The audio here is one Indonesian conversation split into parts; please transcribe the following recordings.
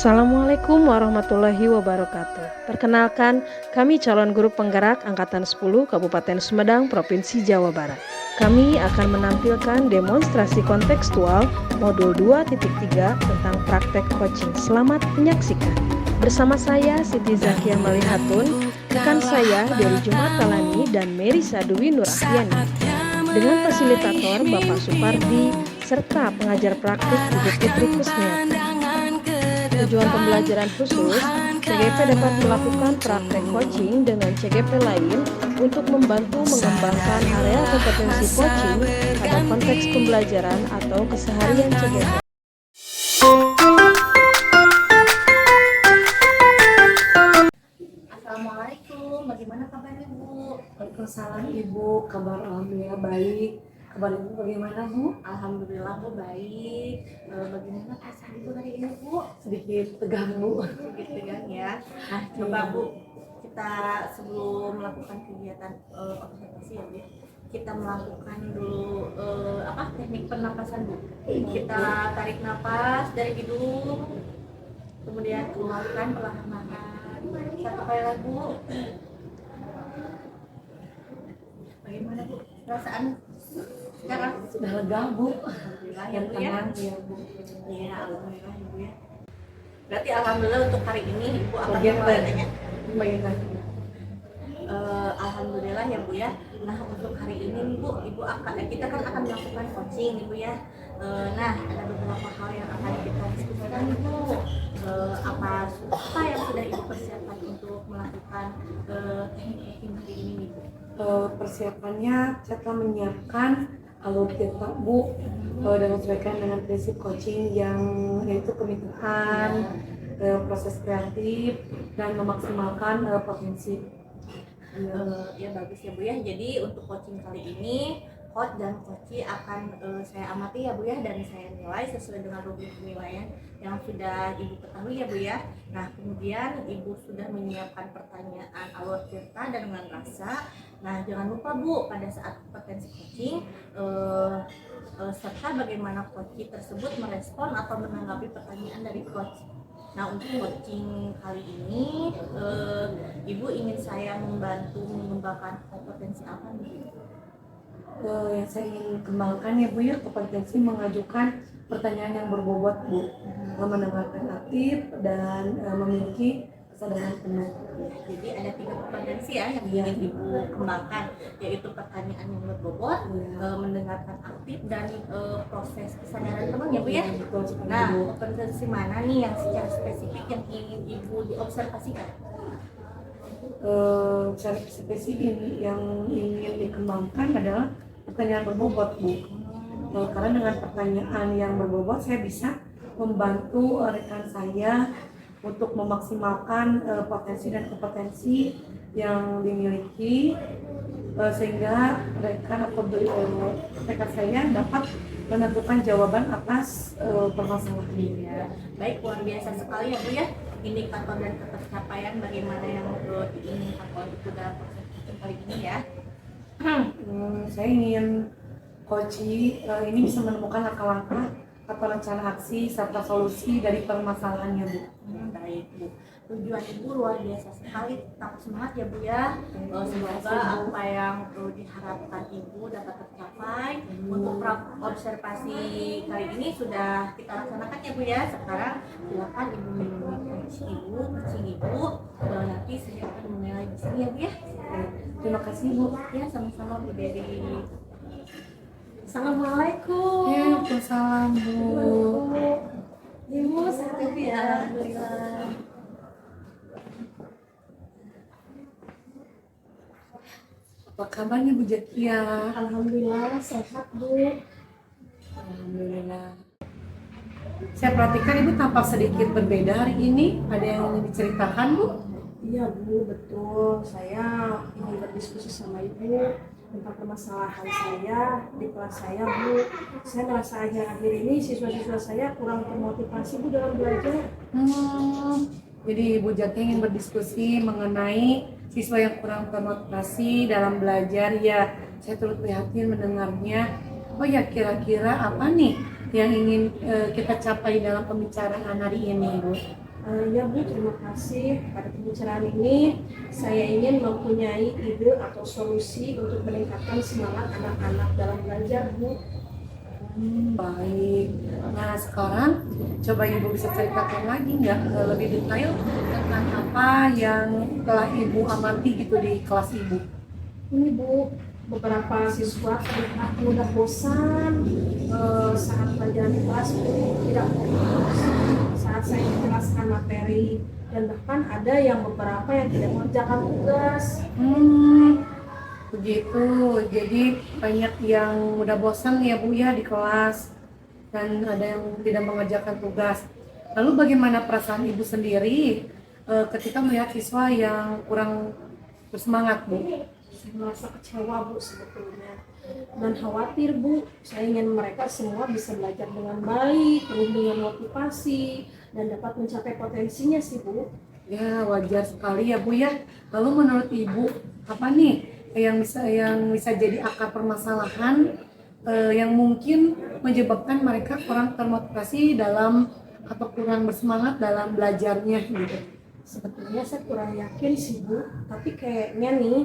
Assalamualaikum warahmatullahi wabarakatuh. Perkenalkan, kami calon guru penggerak Angkatan 10 Kabupaten Sumedang, Provinsi Jawa Barat. Kami akan menampilkan demonstrasi kontekstual modul 2.3 tentang praktek coaching. Selamat menyaksikan. Bersama saya Siti Zakia Malihatun, rekan saya dari Jumat Talani dan Merisa Dwi Nurahyani. Dengan fasilitator Bapak Supardi serta pengajar praktik Ibu Putri Kusniati. Tujuan pembelajaran khusus, CGP dapat melakukan praktek coaching dengan CGP lain untuk membantu mengembangkan area kompetensi coaching pada konteks pembelajaran atau keseharian CGP. Assalamualaikum, bagaimana kabarnya Bu? Waalaikumsalam Ibu, kabar alhamdulillah baik. Kabar Ibu bagaimana Bu? Alhamdulillah Bu baik. Bagaimana perasaan Ibu hari ini Bu? Sedikit tegang Bu. Sedikit tegang ya. Nah coba Bu, kita sebelum melakukan kegiatan observasi ya Bu, kita melakukan dulu teknik pernapasan Bu. Kita tarik napas dari hidung, kemudian keluarkan perlahan-lahan. Satu kali lagi Bu. Bagaimana Bu perasaan sekarang? Sudah lega Bu. Alhamdulillah ya Yang Bu ya. tenang ya Bu. Iya, alhamdulillah ya Bu ya. Berarti alhamdulillah untuk hari ini Ibu akan Bagian melakukannya. bagian Alhamdulillah ya Bu ya. Nah untuk hari ini nih Bu, kita kan akan melakukan coaching nih Bu ya. Nah ada beberapa hal yang akan kita diskusikan nih Bu. Apa yang sudah Ibu persiapkan untuk melakukan teknik coaching hari ini nih Bu? Persiapannya saya telah menyiapkan alur kita Bu dengan sesuaikan dengan prinsip coaching yang yaitu kemitraan, proses kreatif dan memaksimalkan potensi. Ya bagus ya Bu ya. Jadi untuk coaching kali ini coach dan coachee akan saya amati ya Bu ya, dan saya nilai sesuai dengan rubrik penilaian yang sudah Ibu ketahui ya Bu ya. Nah kemudian Ibu sudah menyiapkan pertanyaan alur cerita dan dengan rasa. Nah jangan lupa Bu, pada saat kompetensi coaching serta bagaimana coachee tersebut merespon atau menanggapi pertanyaan dari coach. Nah untuk coaching kali ini Ibu ingin saya membantu mengembangkan kompetensi apa nih? Yang saya ingin kembangkan ya Bu ya, kompetensi mengajukan pertanyaan yang berbobot Bu, mendengarkan aktif dan memiliki kesadaran penuh. Jadi ada 3 kompetensi ya yang ingin Ibu kembangkan, yaitu pertanyaan yang berbobot, mendengarkan aktif, dan proses kesadaran penuh ya Bu ya. Nah kompetensi mana nih yang secara spesifik yang ingin Ibu diobservasikan? Secara spesifik yang ingin dikembangkan adalah pertanyaan berbobot Bu. Karena dengan pertanyaan yang berbobot saya bisa membantu rekan saya untuk memaksimalkan potensi dan kompetensi yang dimiliki, sehingga rekan saya dapat menentukan jawaban atas permasalahan ini. Ya, baik, luar biasa sekali ya Bu ya. Indikator dan pencapaian bagaimana yang diinginkan oleh Ibu dalam proses coaching kali ini ya. Saya ingin coaching ini bisa menemukan langkah-langkah atau rencana aksi serta solusi dari permasalahannya Bu. Baik Bu, tujuan Ibu luar biasa sekali, tetap semangat ya Bu ya. Semoga apa yang diharapkan Ibu dapat tercapai. Untuk observasi kali ini sudah kita laksanakan ya Bu ya. Sekarang silakan Ibu menemui coaching Ibu, nanti saya akan menilai di sini ya Bu ya. Terima kasih Bu. Ya sama-sama Bu Dewi. Assalamualaikum. Waalaikumsalam Bu. Ibu sehat ya Bu ya. Alhamdulillah. Apa kabarnya Bu Zakia? Alhamdulillah sehat Bu. Alhamdulillah. Saya perhatikan Ibu tampak sedikit berbeda hari ini. Ada yang ingin diceritakan Bu? Iya Bu, betul. Saya ingin berdiskusi sama Ibu tentang permasalahan saya di kelas saya Bu. Saya merasa akhir-akhir ini siswa-siswa saya kurang termotivasi Bu dalam belajar. Jadi Ibu Zakia ingin berdiskusi mengenai siswa yang kurang termotivasi dalam belajar. Ya, saya turut prihatin mendengarnya. Oh ya, kira-kira apa nih yang ingin kita capai dalam pembicaraan hari ini, Bu? Ya Bu, terima kasih. Pada pembicaraan ini saya ingin mempunyai ide atau solusi untuk meningkatkan semangat anak-anak dalam belajar, Bu. Baik. Nah sekarang coba Ibu bisa ceritakan lagi nggak lebih detail tentang apa yang telah Ibu amati gitu di kelas Ibu? Ini Bu, beberapa siswa terlihat mudah bosan saat pelajaran di kelas, Bu, tidak fokus saat saya menjelaskan materi, dan bahkan ada yang beberapa yang tidak mengerjakan tugas. Begitu, jadi banyak yang udah bosan ya Bu ya di kelas dan ada yang tidak mengerjakan tugas. Lalu bagaimana perasaan Ibu sendiri ketika melihat siswa yang kurang bersemangat, Bu? Saya merasa kecewa, Bu, sebetulnya, dan khawatir, Bu. Saya ingin mereka semua bisa belajar dengan baik, penuh dengan motivasi, dan dapat mencapai potensinya sih, Bu. Ya wajar sekali ya Bu ya. Lalu menurut Ibu apa nih yang bisa jadi akar permasalahan yang mungkin menyebabkan mereka kurang termotivasi dalam atau kurang bersemangat dalam belajarnya gitu? Sebetulnya saya kurang yakin sih, Bu, tapi kayaknya nih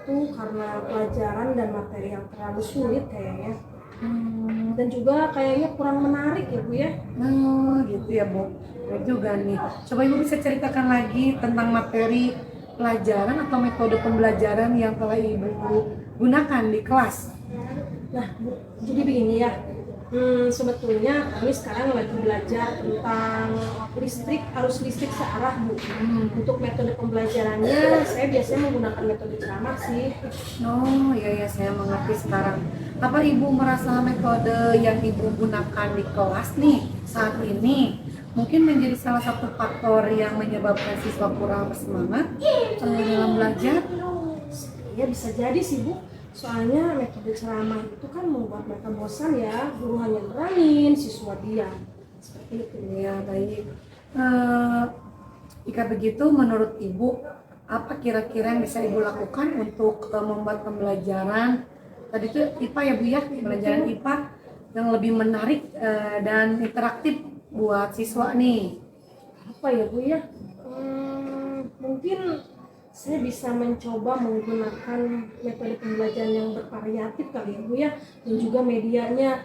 itu karena pelajaran dan materi yang terlalu sulit kayaknya. Dan juga kayaknya kurang menarik ya, Bu ya. Oh gitu ya Bu. Baik juga nih. Coba Ibu bisa ceritakan lagi tentang materi pelajaran atau metode pembelajaran yang telah Ibu gunakan di kelas. Nah, Bu, jadi begini ya. Sebetulnya kami sekarang lagi belajar tentang arus listrik searah, Bu. Untuk metode pembelajarannya saya biasanya menggunakan metode ceramah sih. Oh iya saya mengerti sekarang. Apa Ibu merasa metode yang Ibu gunakan di kelas nih saat ini mungkin menjadi salah satu faktor yang menyebabkan siswa kurang bersemangat dalam belajar? Ya bisa jadi sih, Bu. Soalnya metode ceramah itu kan membuat mereka bosan ya, guru hanya nerangin, siswa diam. Seperti itu. Ya baik. Jika begitu menurut Ibu apa kira-kira yang bisa Ibu lakukan untuk membuat pembelajaran tadi itu IPA ya Bu ya, pembelajaran IPA yang lebih menarik dan interaktif buat siswa nih? Apa ya, Bu ya? Mungkin saya bisa mencoba menggunakan metode pembelajaran yang bervariatif kali ya, Bu ya, dan juga medianya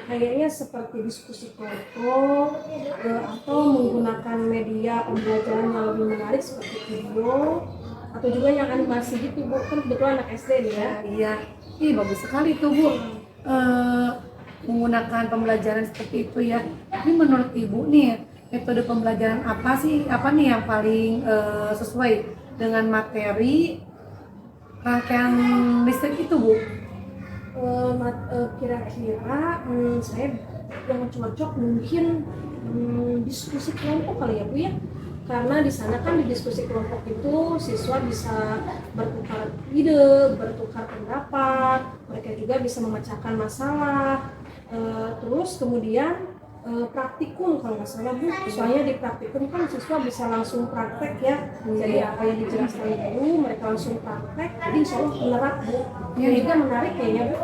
kayaknya seperti diskusi kelompok atau menggunakan media pembelajaran yang lebih menarik seperti video atau juga yang animasi gitu, Bu. Kan kebetulan anak SD nih ya. Iya, bagus sekali tuh Bu. Menggunakan pembelajaran seperti itu ya. Tapi menurut Ibu nih metode pembelajaran apa nih yang paling sesuai dengan materi rangkaian listrik itu Bu? Kira-kira saya yang cocok mungkin diskusi kelompok kali ya, Bu ya, karena di sana kan di diskusi kelompok itu siswa bisa bertukar ide, bertukar pendapat, mereka juga bisa memecahkan masalah, terus kemudian praktikum kalau nggak salah, Bu. Soalnya di praktikum kan siswa bisa langsung praktek ya. Jadi apa yang dijelaskan guru mereka langsung praktek. Jadi insya Allah menerap, Bu. Ya, juga menarik kayaknya, Bu.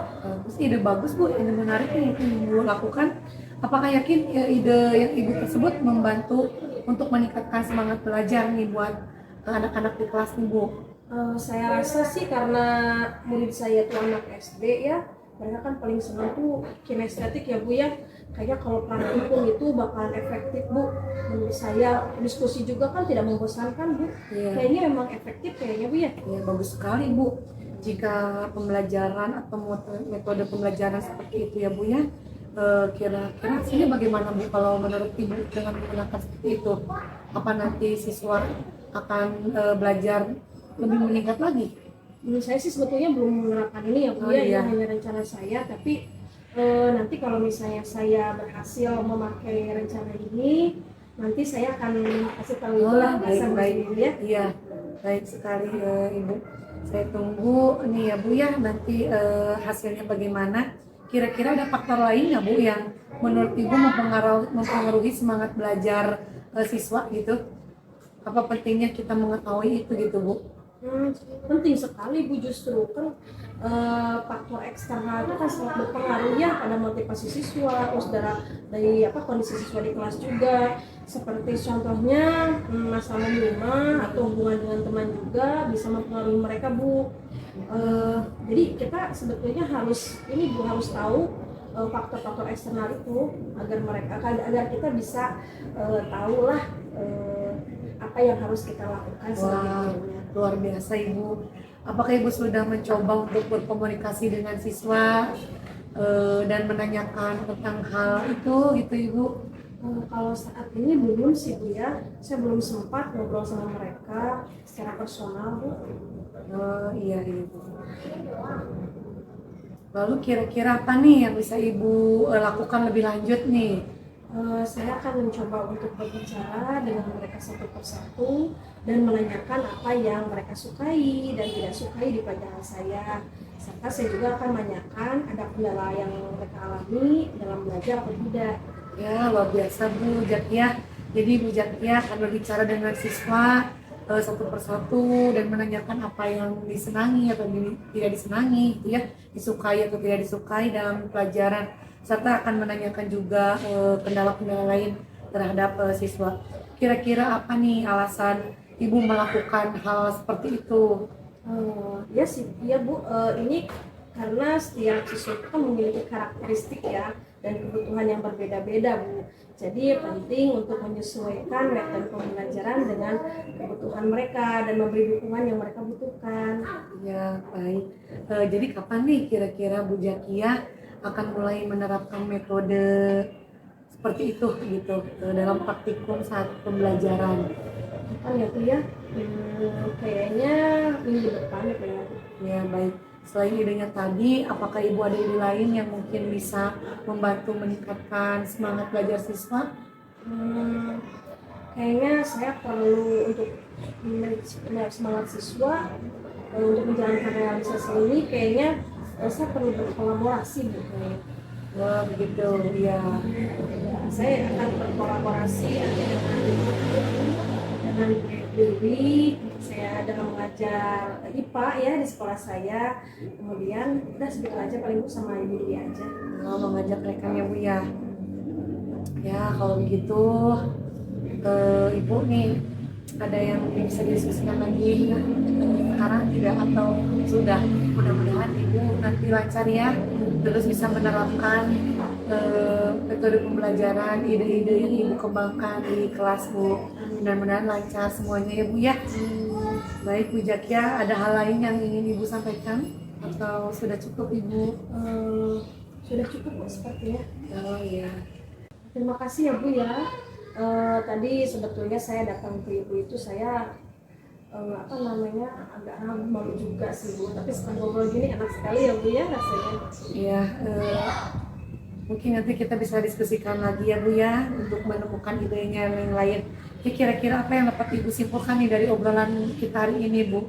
Ide bagus Bu, ide menarik nih yang Ibu lakukan. Apakah yakin ide yang Ibu tersebut membantu untuk meningkatkan semangat belajar nih buat anak-anak di kelas nih Bu? Saya rasa sih karena murid saya itu anak SD ya, mereka kan paling senang tuh kinestetik ya, Bu ya. Kayaknya kalau praktikum itu bakalan efektif, Bu. Menurut saya diskusi juga kan tidak membosankan, Bu. Iya. Kayaknya memang efektif kayaknya, Bu ya. Ya bagus sekali Bu. Jika pembelajaran atau metode pembelajaran seperti itu ya Bu ya, kira-kira hasilnya bagaimana Bu kalau menurut Ibu dengan menggunakan seperti itu? Apa nanti siswa akan belajar lebih meningkat lagi? Menurut saya sih sebetulnya belum menerapkan ini ya, Bu Oh, ya. iya. Ini hanya rencana saya, tapi nanti kalau misalnya saya berhasil memakai rencana ini, nanti saya akan kasih tahu Ibu lah baik ya. Iya, baik sekali Ibu. Saya tunggu nih ya Bu ya nanti hasilnya bagaimana. Kira-kira ada faktor lain ya Bu yang menurut Ibu mempengaruhi semangat belajar siswa gitu? Apa pentingnya kita mengetahui itu gitu Bu? Penting sekali Bu, justru kan faktor eksternal itu kan sangat berpengaruh ya pada motivasi siswa, terus dari kondisi siswa di kelas juga, seperti contohnya masalah di rumah atau hubungan dengan teman juga bisa mempengaruhi mereka Bu. Jadi kita sebetulnya harus tahu faktor-faktor eksternal itu agar kita bisa tahu lah apa yang harus kita lakukan selanjutnya. Luar biasa Ibu. Apakah Ibu sudah mencoba untuk berkomunikasi dengan siswa dan menanyakan tentang hal itu gitu Ibu? Kalau saat ini belum sih Bu ya, saya belum sempat ngobrol sama mereka secara personal Bu. Iya Ibu. Lalu kira-kira apa nih yang bisa Ibu lakukan lebih lanjut nih? Saya akan mencoba untuk berbicara dengan mereka satu persatu dan menanyakan apa yang mereka sukai dan tidak sukai di pelajaran saya. Serta saya juga akan menanyakan ada kendala yang mereka alami dalam belajar atau tidak. Ya, luar biasa Bu Zakia. Jadi Bu Zakia akan berbicara dengan siswa satu persatu dan menanyakan apa yang disenangi atau tidak disenangi, gitu ya, disukai atau tidak disukai dalam pelajaran, serta akan menanyakan juga kendala-kendala lain terhadap siswa. Kira-kira apa nih alasan Ibu melakukan hal seperti itu? Ya sih, ya Bu, ini karena setiap siswa itu kan memiliki karakteristik ya dan kebutuhan yang berbeda-beda Bu. Jadi penting untuk menyesuaikan metode pembelajaran dengan kebutuhan mereka dan memberi dukungan yang mereka butuhkan. Ya, baik. Jadi kapan nih kira-kira Bu Zakia akan mulai menerapkan metode seperti itu gitu dalam praktikum saat pembelajaran? Kapan ya Bu ya? Kayaknya minggu depan ya. Ya, baik. Selain idenya tadi, apakah Ibu ada ide lain yang mungkin bisa membantu meningkatkan semangat belajar siswa? Kayaknya saya perlu untuk semangat siswa untuk menjalankan realisasi ini. Kayaknya saya perlu berkolaborasi Bu. Wah, begitu, ya. Saya akan berkolaborasi dengan Dewi. Saya dalam mengajar IPA ya di sekolah saya. Kemudian udah segitu aja paling Bu sama Ibu Dewi aja. Mengajak rekan ya Bu ya. Ya, kalau begitu Ibu nih ada yang bisa didiskusikan lagi ya? Sekarang tidak atau sudah? Mudah-mudahan Ibu nanti lancar ya, terus bisa menerapkan metode pembelajaran, ide-ide yang Ibu kembangkan di kelas Bu. Mudah-mudahan lancar semuanya ya Bu ya. Baik Bu Zakia, ada hal lain yang ingin Ibu sampaikan atau sudah cukup Ibu? Sudah cukup Bu sepertinya. Oh iya. Terima kasih ya Bu ya. Tadi sebetulnya saya datang ke Ibu itu saya agak malu juga sih Bu. Tapi setelah ngobrol gini enak sekali ya Bu ya rasanya. Iya. Mungkin nanti kita bisa diskusikan lagi ya Bu ya untuk menemukan idenya yang lain. Kira-kira apa yang dapat Ibu simpulkan nih dari obrolan kita hari ini Bu?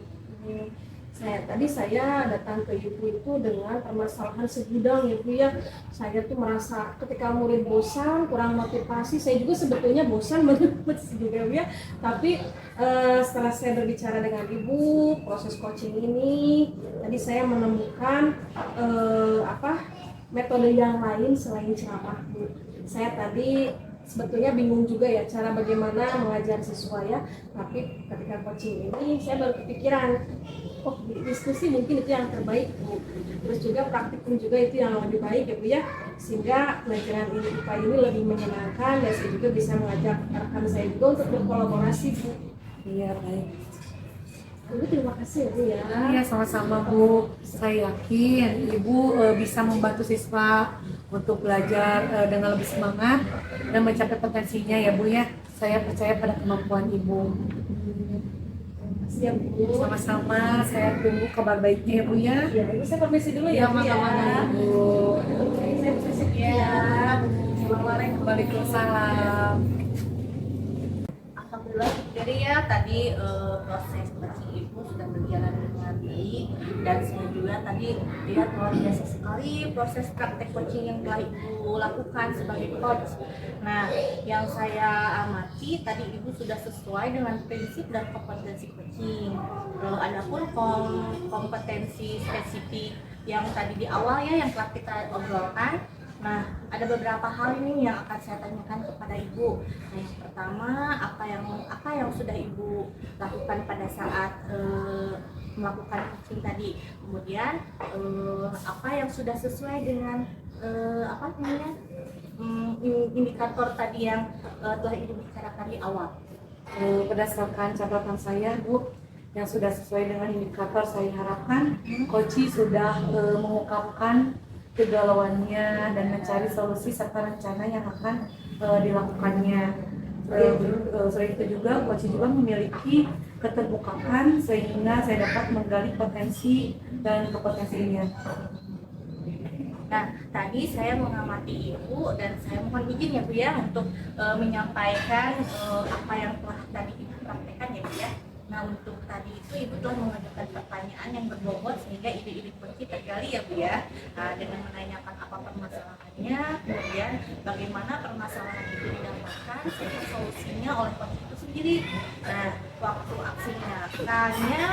Saya datang ke Ibu itu dengan permasalahan segudang ya Bu ya. Saya tuh merasa ketika murid bosan, kurang motivasi. Saya juga sebetulnya bosan menurut juga Bu ya. Tapi setelah saya berbicara dengan Ibu, proses coaching ini, tadi saya menemukan metode yang lain selain ceramah Bu. Saya tadi sebetulnya bingung juga ya cara bagaimana mengajar siswa ya, tapi ketika coaching ini saya baru kepikiran, oh diskusi mungkin itu yang terbaik Bu. Terus juga praktikum juga itu yang lebih baik ya Bu ya, sehingga pelajaran IPA ini lebih menyenangkan dan saya juga bisa mengajak rekan saya juga untuk berkolaborasi Bu. Iya, baik. Ibu terima kasih ya Bu ya. Iya, sama-sama Bu. Saya yakin Ibu bisa membantu siswa untuk belajar dengan lebih semangat dan mencapai potensinya ya Bu ya. Saya percaya pada kemampuan Ibu. Siap Bu. Sama-sama, saya tunggu kabar baiknya ya Bu ya. Ya, Ibu saya permisi dulu ya Bu ya. Ibu. Oke, saya permisi ya. Assalamualaikum warahmatullahi wabarakatuh. Alhamdulillah. Jadi ya tadi proses coaching Ibu sudah berjalan dengan baik, dan saya juga tadi lihat luar biasa sekali proses praktek coaching yang telah Ibu lakukan sebagai coach. Nah, yang saya amati tadi Ibu sudah sesuai dengan prinsip dan kompetensi coaching. Adapun kompetensi spesifik yang tadi di awal ya yang telah kita obrolkan. Nah, ada beberapa hal ini yang akan saya tanyakan kepada Ibu. Nah, yang pertama, apa yang sudah Ibu lakukan pada saat melakukan coaching tadi? Kemudian apa yang sudah sesuai dengan indikator tadi yang telah Ibu bicarakan di awal? Berdasarkan catatan saya, Bu, yang sudah sesuai dengan indikator, saya harapkan Koci sudah mengungkapkan kegalauannya dan mencari solusi serta rencana yang akan dilakukannya. Selain itu juga Koci juga memiliki keterbukaan sehingga saya dapat menggali potensi dan kompetensinya. Nah, tadi saya mengamati Ibu dan saya mohon izin ya Bu ya untuk menyampaikan apa yang telah tadi Ibu praktekkan ya Bu ya. Nah, untuk tadi itu Ibu telah mengajukan pertanyaan yang berbobot sehingga ide-ide kunci tergali ya Bu ya. Nah, dengan menanyakan apa permasalahannya, kemudian bagaimana permasalahan itu didapatkan serta solusinya oleh coach itu sendiri. Nah, waktu aksinya tanya,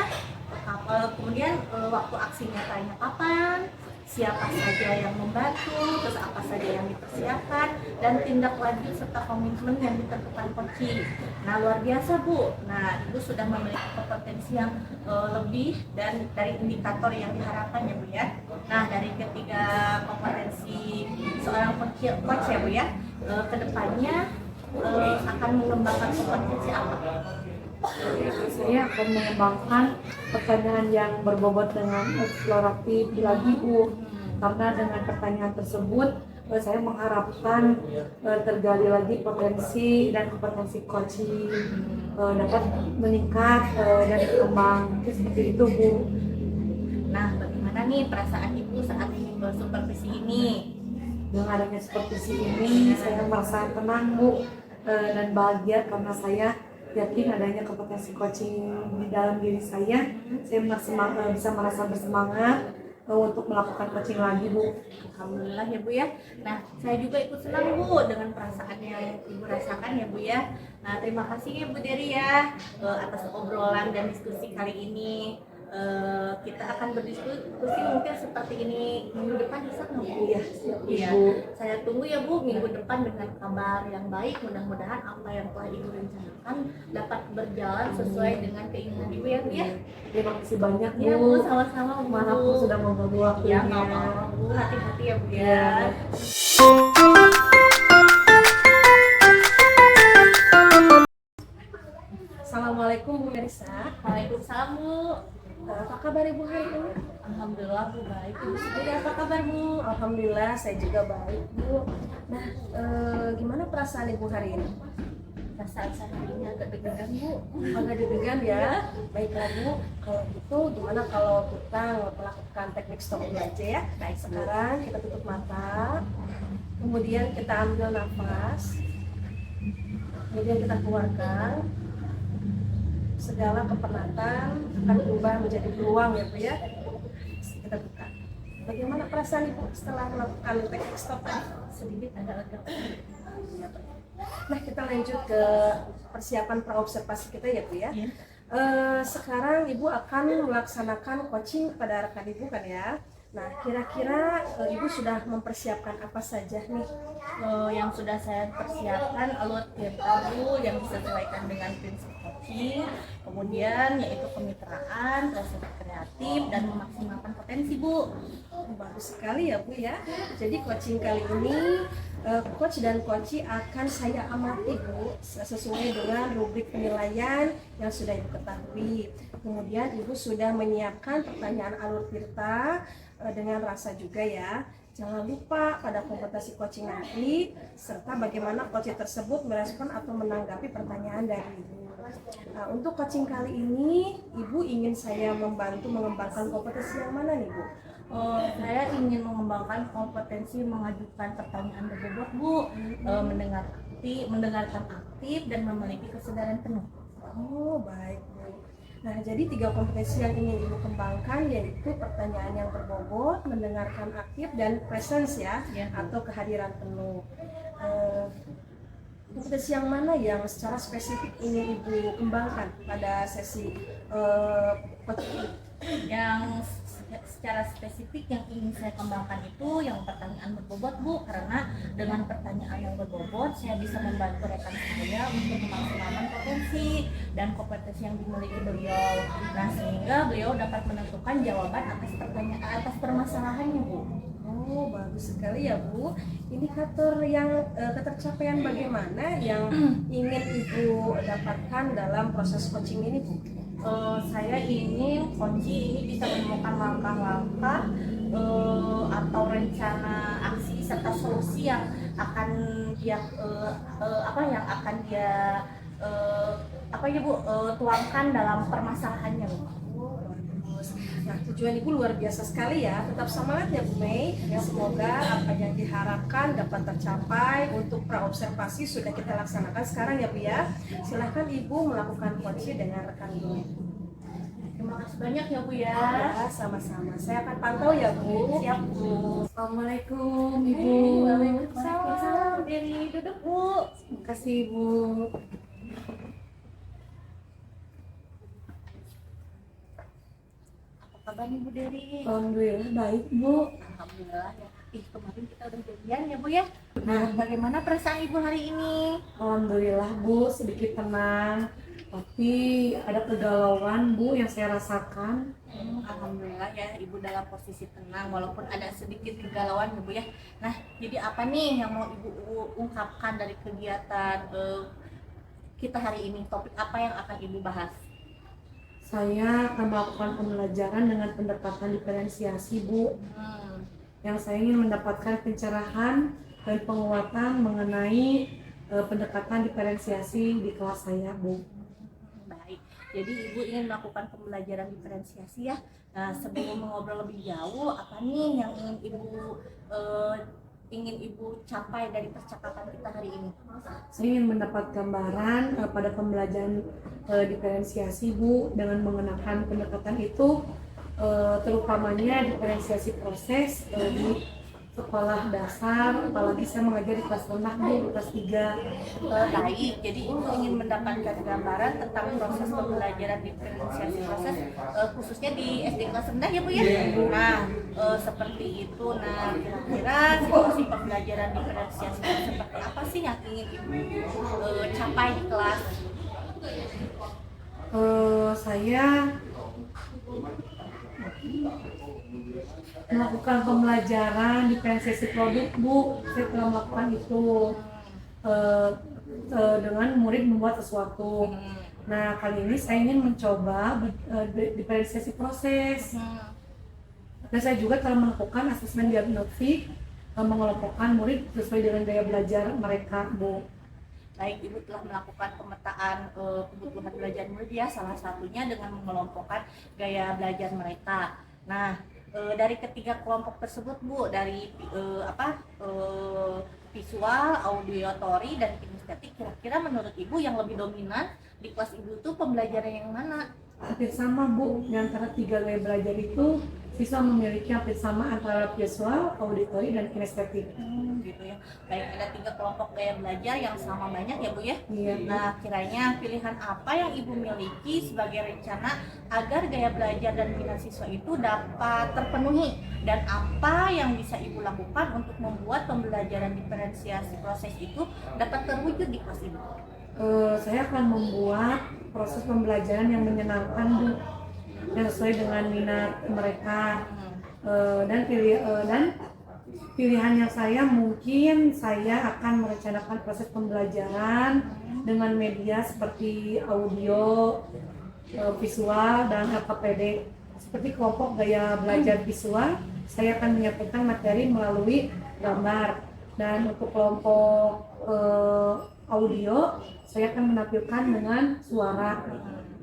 kemudian waktu aksinya tanya kapan, siapa saja yang membantu, terus apa saja yang dipersiapkan, dan tindak lanjut serta komitmen yang ditentukan coaching. Nah, luar biasa Bu. Nah, Ibu sudah memiliki kompetensi yang lebih dan dari indikator yang diharapkan ya Bu ya. Nah, dari ketiga kompetensi seorang coach ya Bu ya, kedepannya akan mengembangkan kompetensi apa? Saya akan mengembangkan pertanyaan yang berbobot dengan eksploratif lagi Bu, karena dengan pertanyaan tersebut saya mengharapkan tergali lagi potensi dan kompetensi coaching dapat meningkat dan berkembang seperti itu Bu. Nah, bagaimana nih perasaan Ibu saat supervisi ini? Dengan adanya supervisi ini saya merasa tenang Bu dan bahagia karena saya yakin adanya kompetensi coaching di dalam diri saya bisa merasa bersemangat untuk melakukan coaching lagi Bu. Alhamdulillah ya Bu ya. Nah, saya juga ikut senang Bu dengan perasaan yang Ibu rasakan ya Bu ya. Nah, terima kasih ya Bu Dery ya atas obrolan dan diskusi kali ini. Kita akan berdiskusi mungkin seperti ini minggu depan bisa nggak Bu? Iya. Saya tunggu ya Bu minggu depan dengan kabar yang baik. Mudah-mudahan apa yang telah Ibu rencanakan dapat berjalan sesuai dengan keinginan Ibu ya Bu ya. Terima kasih banyak Bu. Iya Bu, sama-sama Bu. Maaf Bu sudah mengganggu waktunya. Ya, nggak apa-apa Bu. Hati-hati ya Bu ya. Assalamualaikum Bu Melisa. Waalaikumsalam Bu. Apa kabar Ibu hari ini? Alhamdulillah Bu baik. Ibu sendiri apa kabar Bu? Alhamdulillah saya juga baik Bu. Nah, gimana perasaan Ibu hari ini? Perasaan saya ini agak deg-degan Bu. Agak deg-degan ya. Baiklah Bu, kalau gitu gimana kalau kita melakukan teknik stop dulu aja ya. Baik, sekarang kita tutup mata, kemudian kita ambil nafas, kemudian kita keluarkan. Segala kepenatan akan berubah menjadi peluang ya Bu ya. Kita buka. Bagaimana perasaan Ibu setelah melakukan teknik stop tadi? Sedikit agak lega. Nah, kita lanjut ke persiapan praobservasi kita ya Bu ya. Sekarang Ibu akan melaksanakan coaching kepada rekan Ibu kan ya. Nah, kira-kira Ibu sudah mempersiapkan apa saja nih? Yang sudah saya persiapkan alur tirta Bu yang disesuaikan dengan prinsip coaching, kemudian yaitu kemitraan, proses kreatif, dan memaksimalkan potensi Bu. Bagus sekali ya Bu ya. Jadi coaching kali ini coach dan coachee akan saya amati Bu sesuai dengan rubrik penilaian yang sudah Ibu ketahui. Kemudian Ibu sudah menyiapkan pertanyaan alur tirta dengan rasa juga ya. Jangan lupa pada kompetensi coaching nanti serta bagaimana coaching tersebut merespon atau menanggapi pertanyaan dari Ibu. Nah, untuk coaching kali ini Ibu ingin saya membantu mengembangkan kompetensi yang mana nih Bu? Saya ingin mengembangkan kompetensi mengajukan pertanyaan berbobot Bu, mendengarkan aktif dan memiliki kesadaran penuh. Oh, baik, Bu. Nah, jadi 3 kompetensi yang ingin Ibu kembangkan yaitu pertanyaan yang berbobot, mendengarkan aktif, dan presence ya, Ya. atau kehadiran penuh. Eh, Kompetensi yang mana yang secara spesifik ingin Ibu kembangkan pada sesi coaching ini? Yang secara spesifik yang ingin saya kembangkan itu yang pertanyaan berbobot, Bu, karena dengan pertanyaan yang berbobot saya bisa membantu rekan saya untuk memaksimalkan potensi dan kompetensi yang dimiliki beliau. Nah, sehingga beliau dapat menentukan jawaban atas permasalahannya, Bu. Oh, bagus sekali ya, Bu. Indikator yang ketercapaian bagaimana yang ingin Ibu dapatkan dalam proses coaching ini, Bu? Saya ingin kunci ini bisa menemukan langkah-langkah atau rencana aksi serta solusi yang akan dia tuangkan dalam permasalahannya, Bu. Oh, bagus. Nah, tujuan Ibu luar biasa sekali ya. Tetap semangat ya, Bu Mei. Semoga apa yang diharapkan dapat tercapai. Untuk praobservasi sudah kita laksanakan sekarang ya, Bu ya. Silahkan Ibu melakukan coaching dengan rekan Ibu. Terima kasih banyak ya, Bu ya. Ya, sama-sama. Saya akan pantau ya, Bu. Siap, Bu. Assalamualaikum Ibu. Waalaikumsalam. Dari duduk, Bu. Terima kasih Ibu. Apa kabar nih, Bu Dery? Alhamdulillah baik Bu. Alhamdulillah ya. Kemarin kita udah janjian ya, Bu ya. Nah, bagaimana perasaan Ibu hari ini? Alhamdulillah Bu, sedikit tenang. Tapi ada kegalauan Bu yang saya rasakan. Alhamdulillah ya, Ibu dalam posisi tenang walaupun ada sedikit kegalauan ya, Bu ya. Nah, jadi apa nih yang mau Ibu ungkapkan dari kegiatan kita hari ini? Topik apa yang akan Ibu bahas? Saya akan melakukan pembelajaran dengan pendekatan diferensiasi Bu. Yang saya ingin mendapatkan pencerahan dan penguatan mengenai pendekatan diferensiasi di kelas saya Bu. Baik, jadi Ibu ingin melakukan pembelajaran diferensiasi ya. Nah, sebelum mengobrol lebih jauh, apa nih yang ingin Ibu capai dari percakapan kita hari ini? Saya ingin mendapat gambaran pada pembelajaran diferensiasi Bu dengan mengenakan pendekatan itu, terutamanya diferensiasi proses di sekolah dasar, apalagi saya mengajar di kelas rendah Bu, di kelas 3. Baik, jadi Ibu ingin mendapatkan gambaran tentang proses pembelajaran diferensiasi proses khususnya di SD kelas rendah ya, Bu ya? Nah, seperti itu. Nah, kira-kira situasi pembelajaran diferensiasi seperti apa sih yang ingin Ibu capai di kelas? Saya melakukan pembelajaran diferensiasi produk Bu. Saya telah melakukan itu dengan murid membuat sesuatu. Nah, kali ini saya ingin mencoba diferensiasi proses. Dan saya juga telah melakukan asesmen diagnostik, mengelompokkan murid sesuai dengan gaya belajar mereka Bu. Baik, Ibu telah melakukan pemetaan kebutuhan belajar murid ya, salah satunya dengan mengelompokkan gaya belajar mereka. Nah, dari ketiga kelompok tersebut Bu, dari visual, auditory, dan kinestetik, kira-kira menurut Ibu yang lebih dominan di kelas Ibu itu pembelajaran yang mana? Hampir sama Bu, di antara 3 gaya belajar itu siswa memiliki hampir sama antara visual, auditory, dan kinestetik. Gitu ya. Baik, ada 3 kelompok gaya belajar yang sama banyak ya, Bu ya. Iya, Bu. Nah, kiranya pilihan apa yang Ibu miliki sebagai rencana agar gaya belajar dan minat siswa itu dapat terpenuhi, dan apa yang bisa Ibu lakukan untuk membuat pembelajaran diferensiasi proses itu dapat terwujud di kelas Ibu? Saya akan membuat proses pembelajaran yang menyenangkan Bu, yang sesuai dengan minat mereka. Dan pilihan yang saya mungkin saya akan merencanakan proses pembelajaran dengan media seperti audio, visual, dan LKPD. Seperti kelompok gaya belajar visual, saya akan menyampaikan materi melalui gambar, dan untuk kelompok audio saya akan menampilkan dengan suara.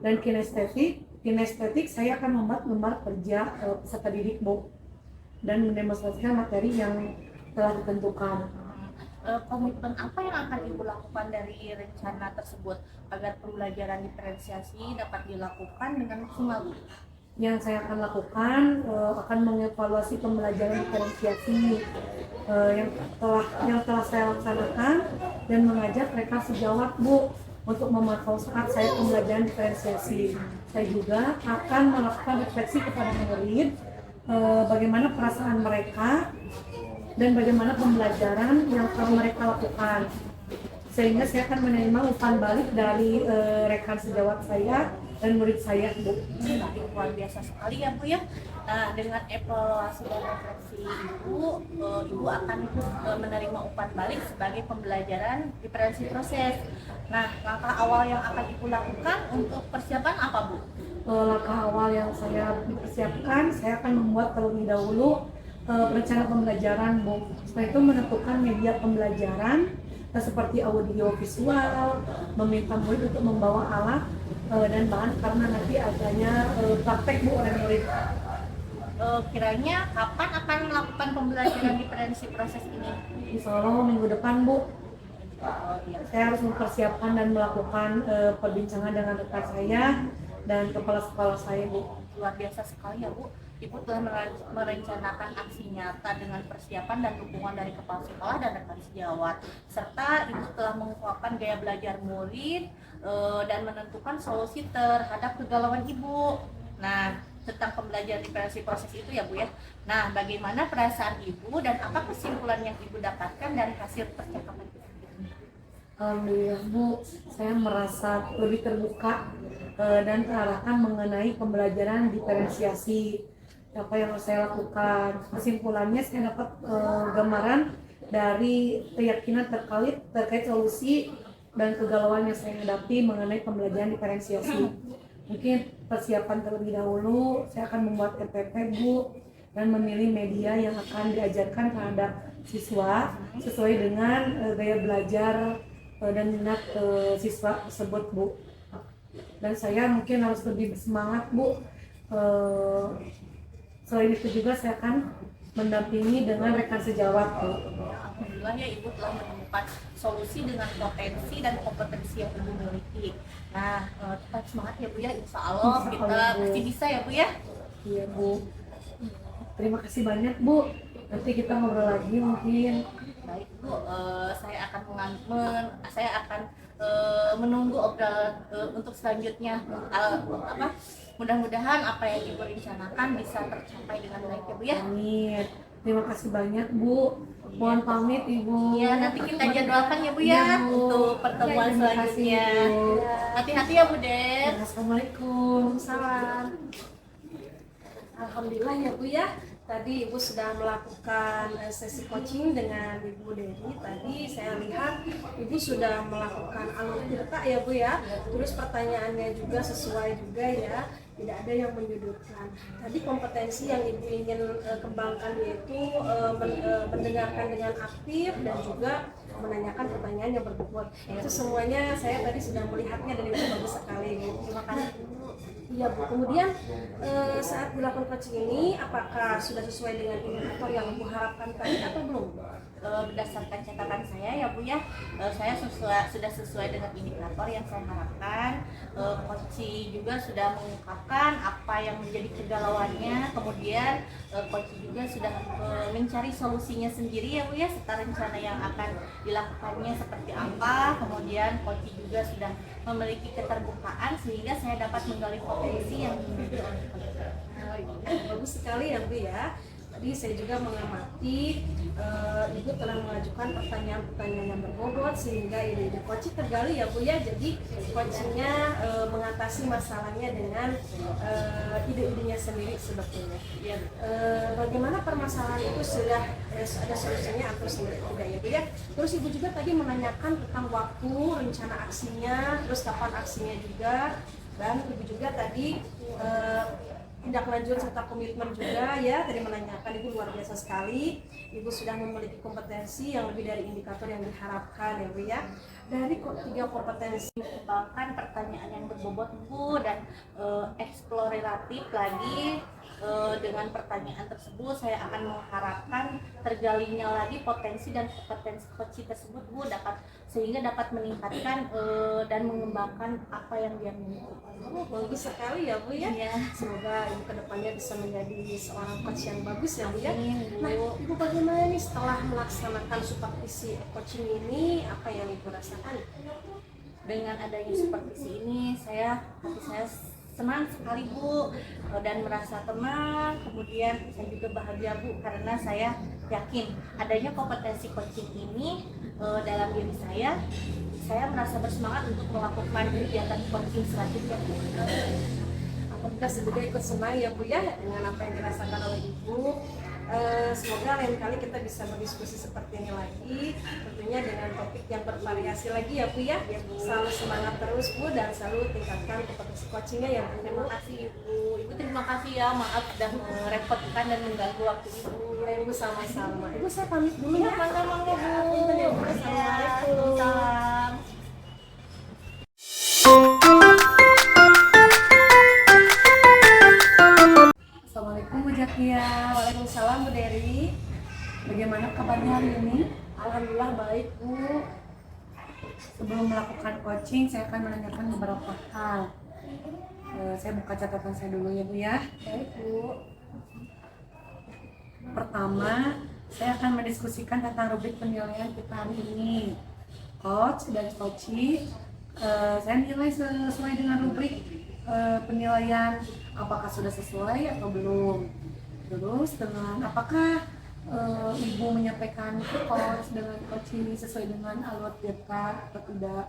Dan kinestetik saya akan membuat gambar kerja peserta didik Bu, dan mendemonstrasikan materi yang telah ditentukan. komitmen apa yang akan Ibu lakukan dari rencana tersebut agar pembelajaran diferensiasi dapat dilakukan dengan maksimal, Bu? Yang saya akan lakukan akan mengevaluasi pembelajaran diferensiasi yang telah saya laksanakan dan mengajak mereka sejawat, Bu, untuk memantau saat saya pembelajaran diferensiasi. Saya juga akan melakukan refleksi kepada murid bagaimana perasaan mereka dan bagaimana pembelajaran yang telah mereka lakukan, sehingga saya akan menerima umpan balik dari rekan sejawat saya dan murid saya, Bu. Baik, luar biasa sekali ya Bu ya. Nah, dengan evaluasi dan refleksi Ibu akan menerima umpan balik sebagai pembelajaran diferensi proses. Nah, langkah awal yang akan Ibu lakukan untuk persiapan apa, Bu? Langkah awal yang saya persiapkan, saya akan membuat terlebih dahulu rencana pembelajaran, Bu. Setelah itu menentukan media pembelajaran seperti audio visual, meminta murid untuk membawa alat dan bahan karena nanti adanya praktek, Bu, oleh murid. Kiranya kapan akan melakukan pembelajaran diferensi proses ini? Insya Allah minggu depan, Bu. Saya harus mempersiapkan dan melakukan perbincangan dengan rekan saya dan kepala sekolah saya, Bu. Luar biasa sekali ya Bu. Ibu telah merencanakan aksi nyata dengan persiapan dan dukungan dari kepala sekolah dan rekan sejawat, serta Ibu telah mengungkapkan gaya belajar murid dan menentukan solusi terhadap kegalauan Ibu. Nah, tentang pembelajaran diferensi proses itu ya Bu ya. Nah, bagaimana perasaan Ibu dan apa kesimpulan yang Ibu dapatkan dari hasil percakapan itu? Alhamdulillah, Bu, saya merasa lebih terbuka dan terarahkan mengenai pembelajaran diferensiasi apa yang saya lakukan. Kesimpulannya saya dapat gambaran dari keyakinan terkait solusi dan kegalauan yang saya hadapi mengenai pembelajaran diferensiasi. Mungkin persiapan terlebih dahulu, saya akan membuat RPP, Bu, dan memilih media yang akan diajarkan terhadap siswa sesuai dengan gaya belajar dan minat siswa tersebut, Bu. Dan saya mungkin harus lebih bersemangat, Bu. Selain itu juga saya akan mendampingi dengan rekan sejawat, Bu. Alhamdulillah ya Ibu telah menemukan solusi dengan potensi dan kompetensi yang Ibu miliki. Nah, tetap semangat ya Bu ya, insya Allah Insya kita Allah, Bu. pasti bisa ya Bu ya. Iya, Bu. Terima kasih banyak, Bu. Nanti kita ngobrol lagi mungkin. Baik Bu, saya akan menunggu obrolan untuk selanjutnya. Mudah-mudahan apa yang Ibu rencanakan bisa tercapai dengan baik ya Bu ya. Amin. Terima kasih banyak, Bu. Mohon pamit, Ibu. Ya, nanti kita jadwalkan ya Bu ya, Iya, Bu. untuk pertemuan Terima kasih, selanjutnya. Bu. Hati-hati ya Bu Des. Assalamualaikum. Salam. Alhamdulillah ya Bu ya. Tadi Ibu sudah melakukan sesi coaching dengan Ibu Dedi. Tadi saya lihat Ibu sudah melakukan alur tirta ya Bu ya. Terus pertanyaannya juga sesuai juga ya. Tidak ada yang menyudutkan. Tadi kompetensi yang Ibu ingin kembangkan yaitu mendengarkan dengan aktif dan juga menanyakan pertanyaan yang berbobot. Itu semuanya saya tadi sudah melihatnya dan itu bagus sekali. Terima kasih Bu. Iya Bu. Kemudian saat dilakukan coaching ini apakah sudah sesuai dengan indikator yang Ibu harapkan tadi atau belum? Berdasarkan catatan saya ya Bu ya, saya sudah sesuai dengan indikator yang saya harapkan. Coach juga sudah mengungkapkan apa yang menjadi kegalauannya, kemudian Coach juga sudah mencari solusinya sendiri ya Bu ya, serta rencana yang akan dilakukannya seperti apa. Kemudian Coach juga sudah memiliki keterbukaan sehingga saya dapat menggali potensi yang dimiliki oleh Coach. Bagus sekali ya Bu ya. Tadi saya juga mengamati Ibu telah mengajukan pertanyaan-pertanyaan yang berbobot sehingga ide-ide coaching tergali ya Bu ya. Jadi coachingnya mengatasi masalahnya dengan ide-idenya sendiri sebetulnya. Ya, Bagaimana permasalahan itu sudah ada solusinya atau tidak ya Bu ya. Terus Ibu juga tadi menanyakan tentang waktu, rencana aksinya, terus kapan aksinya juga, dan Ibu juga tadi tindak lanjut serta komitmen juga ya. Tadi menanyakan, Ibu luar biasa sekali. Ibu sudah memiliki kompetensi yang lebih dari indikator yang diharapkan ya Bu ya. Dari tiga kompetensi kembangkan pertanyaan yang berbobot Bu dan eksploratif lagi dengan pertanyaan tersebut saya akan mengharapkan tergalinya lagi potensi dan kompetensi coach tersebut Bu, sehingga dapat meningkatkan dan mengembangkan apa yang dia miliki. Oh, bagus sekali ya Bu ya. Iya. Semoga Ibu kedepannya bisa menjadi seorang coach yang bagus ya Bu ya. Amin, Bu. Nah, Ibu bagaimana nih setelah melaksanakan supervisi coaching ini, apa yang Ibu rasakan? Dengan adanya supervisi ini hati saya senang sekali Bu, dan merasa tenang, kemudian saya juga bahagia Bu karena saya yakin adanya kompetensi coaching ini dalam diri saya merasa bersemangat untuk melakukan kegiatan coaching selanjutnya Bu. Apakah juga ikut senang ya Bu ya dengan apa yang dirasakan oleh Ibu? Semoga lain kali kita bisa berdiskusi seperti ini lagi, tentunya dengan topik yang bervariasi lagi ya Bu ya. Selalu semangat terus Bu dan selalu tingkatkan kompetensi coachingnya ya Bu. Terima kasih Ibu. Ibu terima kasih ya, maaf sudah merepotkan dan mengganggu waktu Ibu. Ya Ibu sama-sama. Ibu saya pamit dulu Iya, ya. mangga Bu. Assalamualaikum. Salam. Assalamualaikum Bu Jakia. Waalaikumsalam Bu Dery. Bagaimana kabarnya hari ini? Alhamdulillah baik Bu. Sebelum melakukan coaching, saya akan menanyakan beberapa hal. Saya buka catatan saya dulu ya Bu ya. Baik Bu. Pertama, saya akan mendiskusikan tentang rubrik penilaian kita hari ini. Coach dan coachee, saya nilai sesuai dengan rubrik penilaian, apakah sudah sesuai atau belum. Terus dengan apakah Ibu menyampaikan ke coach dengan coachee sesuai dengan alur data atau tidak.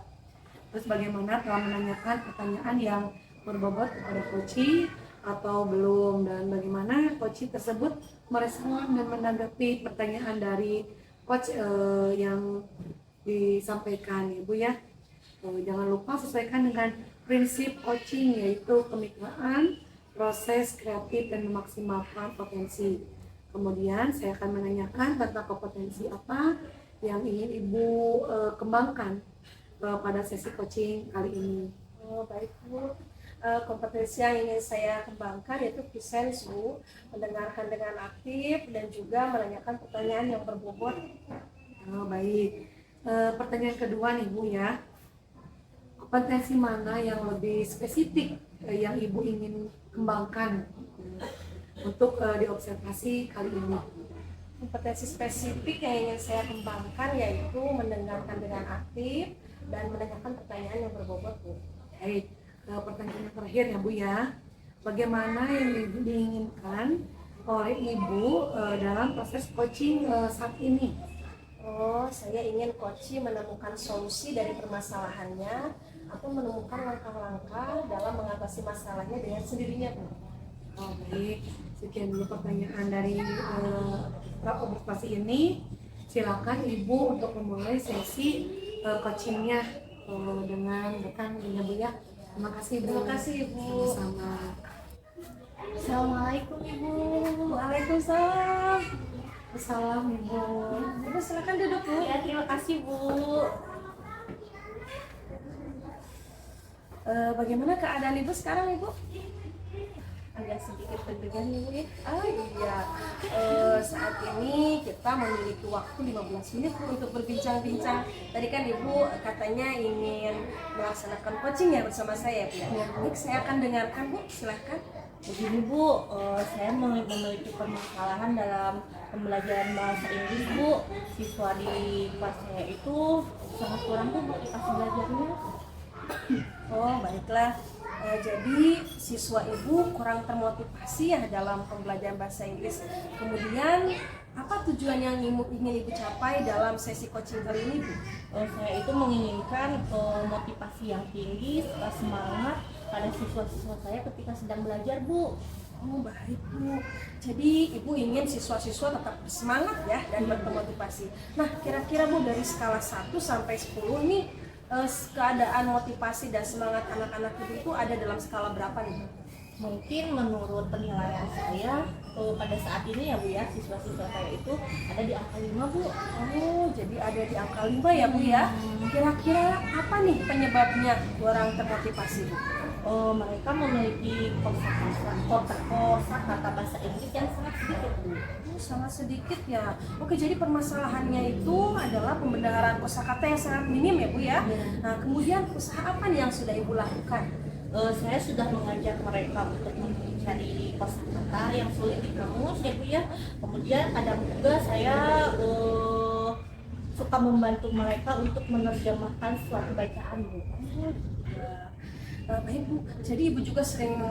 Terus bagaimana telah menanyakan pertanyaan yang berbobot kepada coachee atau belum, dan bagaimana coachee tersebut merespon dan menanggapi pertanyaan dari coach yang disampaikan Ibu ya. Jangan lupa sesuaikan dengan prinsip coaching, yaitu kemitraan, proses kreatif, dan memaksimalkan potensi. Kemudian saya akan menanyakan tentang kompetensi apa yang ingin Ibu kembangkan pada sesi coaching kali ini. Oh, baik Bu. Kompetensi yang ingin saya kembangkan yaitu presence Bu, mendengarkan dengan aktif dan juga menanyakan pertanyaan yang berbobot. Oh, baik. Pertanyaan kedua nih Bu ya. Kompetensi mana yang lebih spesifik yang Ibu ingin kembangkan untuk diobservasi kali ini? Kompetensi spesifik yang ingin saya kembangkan yaitu mendengarkan dengan aktif dan menanyakan pertanyaan yang berbobot Bu. Baik. Pertanyaan yang terakhir ya Bu ya. Bagaimana yang diinginkan oleh Ibu dalam proses coaching saat ini? Oh, saya ingin coachee menemukan solusi dari permasalahannya atau menemukan langkah-langkah dalam mengatasi masalahnya dengan sendirinya Bu. Oh, baik. Sekian dulu pertanyaan dari observasi ini. Silakan Ibu untuk memulai sesi coachingnya dengan rekan Bu ya. Terima kasih Bu. Terima kasih Ibu. Sama-sama. Assalamualaikum Ibu. Waalaikumsalam. Salam Ibu. Ibu silakan duduk Bu. Ya, terima kasih Bu. Bagaimana keadaan Ibu sekarang Ibu? Agak sedikit deg-degan Ibu ya. Oh iya, saat ini kita memiliki waktu 15 menit Bu, untuk berbincang-bincang. Tadi kan Ibu katanya ingin melaksanakan coaching ya bersama saya Bu. Baik, saya akan dengarkan Bu, silahkan. Begini Bu, saya memiliki permasalahan dalam pembelajaran bahasa Inggris Bu. Siswa di kelas saya itu sangat kurang Bu motivasi belajarnya. Oh baiklah, jadi siswa Ibu kurang termotivasi ya dalam pembelajaran bahasa Inggris. Kemudian apa tujuan yang ingin Ibu capai dalam sesi coaching kali ini Bu? Saya itu menginginkan motivasi yang tinggi, semangat pada siswa-siswa saya ketika sedang belajar Bu. Oh baik Bu, jadi Ibu ingin siswa-siswa tetap bersemangat ya dan bermotivasi. Nah kira-kira Bu dari skala 1 sampai 10 nih keadaan motivasi dan semangat anak-anak Ibu itu ada dalam skala berapa nih Bu? Mungkin menurut penilaian saya pada saat ini ya Bu ya, siswa-siswa saya itu ada di angka 5 Bu. Oh jadi ada di angka 5 ya Bu ya. Kira-kira apa nih penyebabnya kurang termotivasi Bu? mereka memiliki kosakata bahasa Inggris yang sangat sedikit, Bu. Sangat sedikit ya. Oke, jadi permasalahannya itu adalah pembenaran kosakata yang sangat minim ya Bu ya. Nah, kemudian usaha apa nih yang sudah Ibu lakukan? Saya sudah mengajak mereka untuk mencari kosakata yang sulit di kamus ya Bu ya. Kemudian kadang juga saya suka membantu mereka untuk menerjemahkan suatu bacaan, Bu. Baik Bu, jadi Ibu juga sering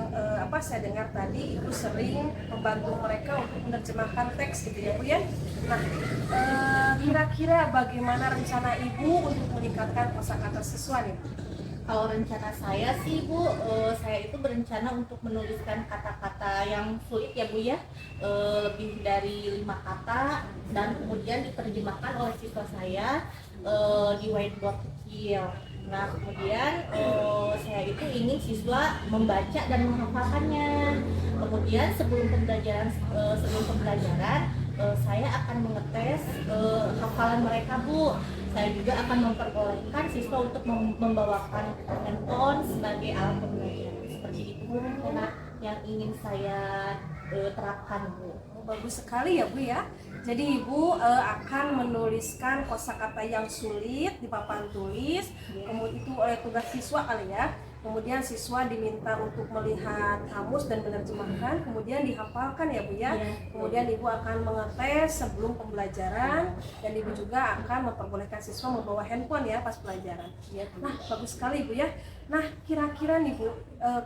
saya dengar tadi Ibu sering membantu mereka untuk menerjemahkan teks gitu ya Bu ya. Nah, kira-kira bagaimana rencana Ibu untuk meningkatkan kosakata siswa nih? Kalau rencana saya sih Bu, saya itu berencana untuk menuliskan kata-kata yang sulit ya Bu ya, lebih dari 5 kata dan kemudian diterjemahkan oleh siswa saya di whiteboard kecil. Nah kemudian saya itu ingin siswa membaca dan menghafalkannya. Kemudian sebelum pembelajaran saya akan mengetes hafalan mereka Bu. Saya juga akan memperbolehkan siswa untuk membawakan handphone sebagai alat pembelajaran. Seperti itu Bu, yang ingin saya terapkan Bu. Bagus sekali ya Bu ya. Jadi Ibu akan menuliskan kosakata yang sulit di papan tulis. Kemudian itu oleh tugas siswa kali ya. Kemudian siswa diminta untuk melihat kamus dan menerjemahkan, kemudian dihafalkan ya Bu ya. Kemudian Ibu akan mengetes sebelum pembelajaran dan Ibu juga akan memperbolehkan siswa membawa handphone ya pas pelajaran. Nah, bagus sekali Bu ya. Nah, kira-kira nih Bu,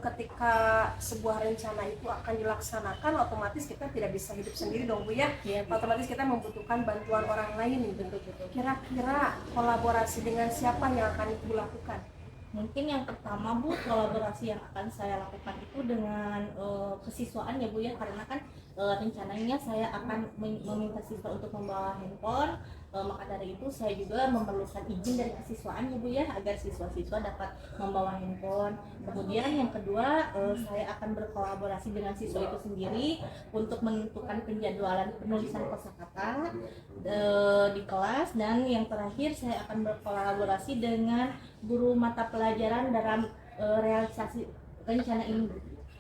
ketika sebuah rencana itu akan dilaksanakan, otomatis kita tidak bisa hidup sendiri dong Bu ya. Otomatis kita membutuhkan bantuan orang lain nih. Kira-kira kolaborasi dengan siapa yang akan Ibu lakukan? Mungkin yang pertama Bu, kolaborasi yang akan saya lakukan itu dengan kesiswaan ya Bu ya, karena kan rencananya saya akan meminta siswa untuk membawa handphone, maka dari itu saya juga memerlukan izin dari kesiswaan ya Bu ya, agar siswa-siswa dapat membawa handphone. Kemudian yang kedua, saya akan berkolaborasi dengan siswa itu sendiri untuk menentukan penjadwalan penulisan kosakata di kelas, dan yang terakhir saya akan berkolaborasi dengan guru mata pelajaran dalam realisasi rencana ini.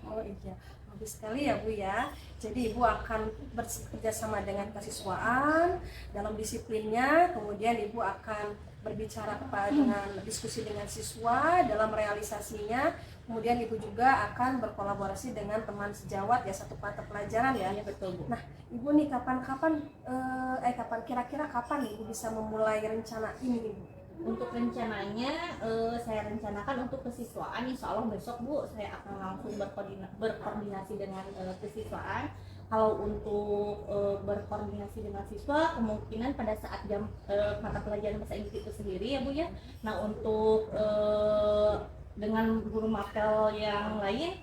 Oh iya, bagus sekali ya Bu ya. Jadi Ibu akan bekerja sama dengan kesiswaan dalam disiplinnya, kemudian Ibu akan berbicara dengan diskusi dengan siswa dalam realisasinya, kemudian Ibu juga akan berkolaborasi dengan teman sejawat ya, satu mata pelajaran ya. Iya betul Bu. Nah Ibu nih kira-kira kapan Ibu bisa memulai rencana ini Ibu? Untuk rencananya saya rencanakan untuk kesiswaan, insya Allah besok Bu saya akan langsung berkoordinasi dengan kesiswaan. Kalau untuk berkoordinasi dengan siswa kemungkinan pada saat jam mata pelajaran bahasa Inggris itu sendiri ya Bu ya. Nah untuk dengan guru mapel yang lain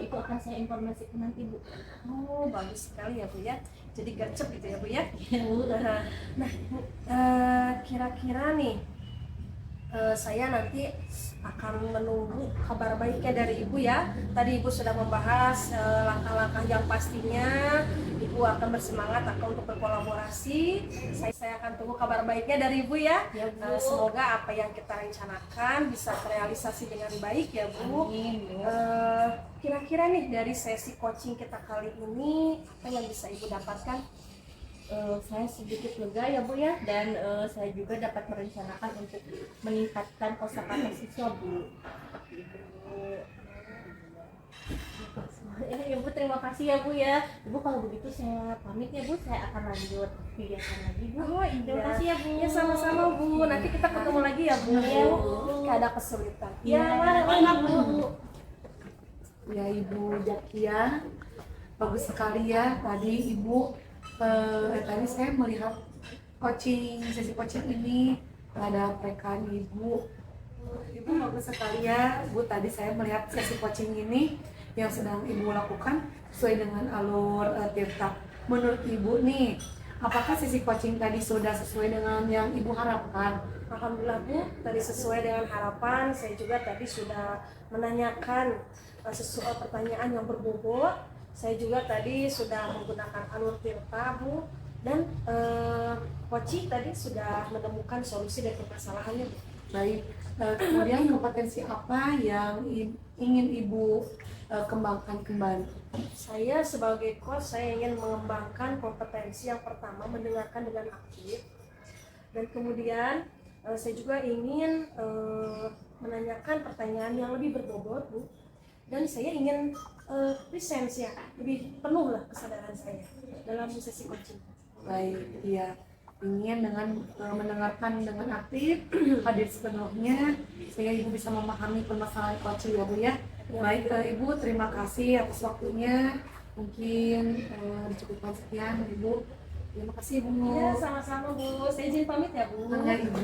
itu akan saya informasikan nanti Bu. Oh bagus sekali ya Bu ya. Jadi gercep gitu ya Bu ya. Nah kira-kira nih saya nanti akan menunggu kabar baiknya dari Ibu ya. Tadi Ibu sudah membahas langkah-langkah yang pastinya Ibu akan bersemangat untuk berkolaborasi. Saya akan tunggu kabar baiknya dari Ibu ya. Semoga apa yang kita rencanakan bisa terrealisasi dengan baik ya Bu. Kira-kira nih dari sesi coaching kita kali ini apa yang bisa Ibu dapatkan? Saya sedikit lega ya Bu ya, dan saya juga dapat merencanakan untuk meningkatkan kosakata siswa Bu. Ya Bu, terima kasih ya Bu ya. Ibu kalau begitu saya pamit ya Bu, saya akan lanjut kegiatan lagi Bu. Oh iya. Terima kasih ya Bu. Ya sama-sama Bu. Nanti kita ketemu lagi ya Bu. Iya Bu. Jika ada kesulitan. Ya, mana Bu. Ya Ibu Jakia, bagus sekali ya tadi Ibu. Tadi saya melihat sesi coaching ini ada rekan Ibu bagus sekali ya Bu. Tadi saya melihat sesi coaching ini yang sedang Ibu lakukan sesuai dengan alur Tirta. Menurut Ibu nih, apakah sesi coaching tadi sudah sesuai dengan yang Ibu harapkan? Alhamdulillah Bu, tadi sesuai dengan harapan. Saya juga tadi sudah menanyakan sesuatu pertanyaan yang berbobot. Saya juga tadi sudah menggunakan alur Tirta Bu, dan Koci tadi sudah menemukan solusi dari permasalahannya Bu. Baik, Kemudian kompetensi apa yang ingin Ibu kembangkan kembali? Saya sebagai coach, saya ingin mengembangkan kompetensi yang pertama mendengarkan dengan aktif, dan kemudian saya juga ingin menanyakan pertanyaan yang lebih berbobot, Bu, dan saya ingin presence ya lebih penuh lah kesadaran saya dalam sesi coaching. Baik, iya, ingin dengan mendengarkan dengan aktif, hadir sepenuhnya, sehingga Ibu bisa memahami permasalahan coaching ya Bu ya. Baik Ibu, terima kasih atas waktunya. Mungkin dicukupkan sekian Ibu. Terima kasih Ibu. Ya, sama-sama Bu. Saya izin pamit ya Bu. Ibu.